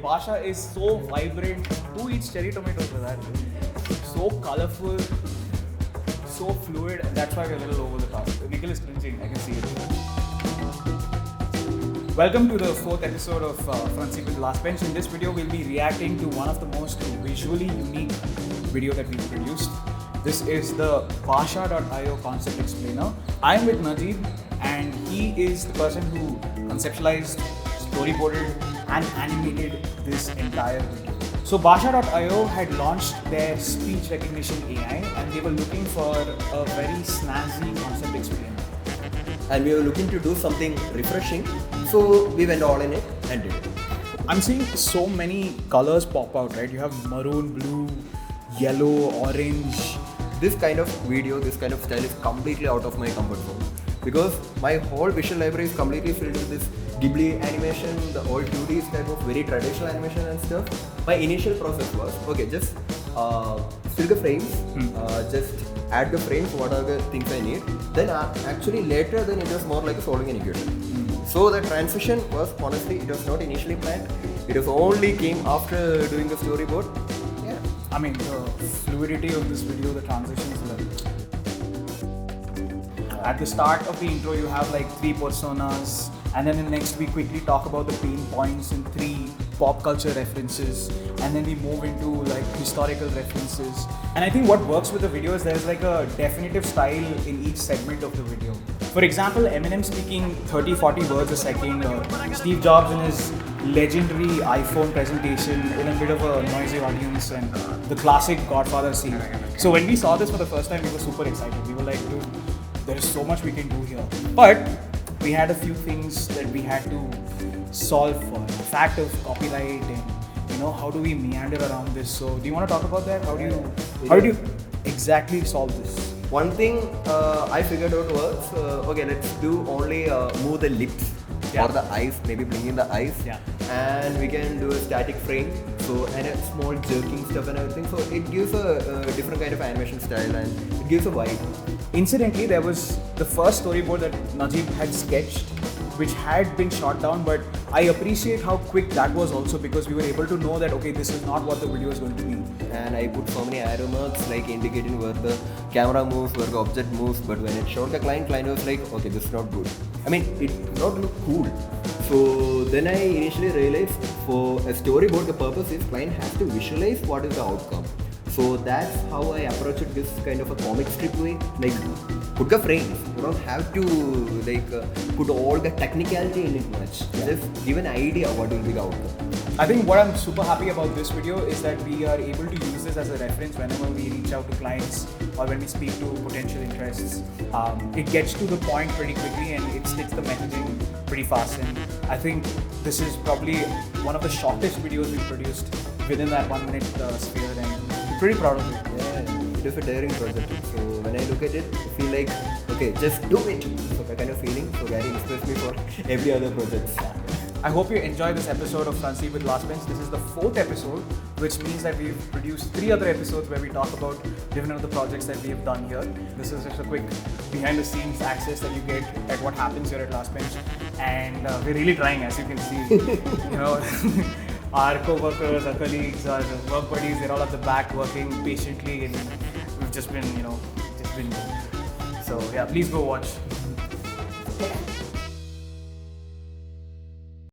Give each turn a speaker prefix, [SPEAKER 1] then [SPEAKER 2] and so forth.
[SPEAKER 1] Basha is so vibrant. Who eats cherry tomatoes with that? So colorful, so fluid. That's why we're a little over the top. Nikhil is cringing. I can see it. Welcome to the 4th episode of Front Seat with LastBench. In this video, we'll be reacting to one of the most visually unique video that we've produced. This is the Basha.io concept explainer. I'm with Najib, and he is the person who conceptualized, storyboarded, and animated this entire video. So Basha.io had launched their speech recognition AI, and they were looking for a very snazzy concept explainer.
[SPEAKER 2] And we were looking to do something refreshing, so we went all in it and did it.
[SPEAKER 1] I'm seeing so many colors pop out, right? You have maroon, blue, yellow, orange.
[SPEAKER 2] This kind of video, this kind of style is completely out of my comfort zone, because my whole visual library is completely filled with this Ghibli animation, the old 2D type of very traditional animation and stuff. My initial process was, okay, just fill the frames, just add the frames, what are the things I need. Then actually later, then it was more like solving an equation. So the transition was, honestly, it was not initially planned. It was only came after doing the storyboard. Yeah.
[SPEAKER 1] I mean, the fluidity of this video, the transitions, at the start of the intro, you have like 3 personas, and then in the next we quickly talk about the pain points and 3 pop culture references, and then we move into like historical references. And I think what works with the video is there's like a definitive style in each segment of the video. For example, Eminem speaking 30-40 words a second, or Steve Jobs in his legendary iPhone presentation in a bit of a noisy audience, and the classic Godfather scene. So when we saw this for the first time, we were super excited. We were like, dude, there is so much we can do here. But we had a few things that we had to solve for. The fact of copyright, and how do we meander around this? So do you want to talk about that? How do you exactly solve this?
[SPEAKER 2] One thing I figured out was, okay, let's do only move the lips or the eyes, maybe bring in the eyes, and we can do a static frame, so and a small jerking stuff and everything. So it gives a different kind of animation style, and it gives a vibe.
[SPEAKER 1] Incidentally, there was the first storyboard that Najib had sketched, which had been shot down, but I appreciate how quick that was also, because we were able to know that, okay, this is not what the video is going to be.
[SPEAKER 2] And I put so many arrow marks like indicating where the camera moves, where the object moves, but when it showed the client was like, okay, this is not good. I mean, it did not look cool. So then I initially realized for a storyboard, the purpose is client has to visualize what is the outcome. So that's how I approached this kind of a comic strip way. Like, put the frames. You don't have to put all the technicality in it much. Just give an idea what will be the outcome.
[SPEAKER 1] I think what I'm super happy about this video is that we are able to use this as a reference whenever we reach out to clients or when we speak to potential interests. It gets to the point pretty quickly, and it sticks the messaging pretty fast. And I think this is probably one of the shortest videos we've produced within that 1 minute sphere, and I'm pretty proud of it.
[SPEAKER 2] Yeah, it was a daring project. So when I look at it, I feel like, okay, just do it. So that kind of feeling. So Gary inspires me for every other project.
[SPEAKER 1] I hope you enjoyed this episode of Front Seat with LastBench. This is the 4th episode, which means that we've produced 3 other episodes where we talk about different of the projects that we have done here. This is just a quick behind the scenes access that you get at what happens here at LastBench. And we're really trying, as you can see. Our co-workers, our colleagues, our work buddies, they're all at the back working patiently, and we've just been, So yeah, please go watch.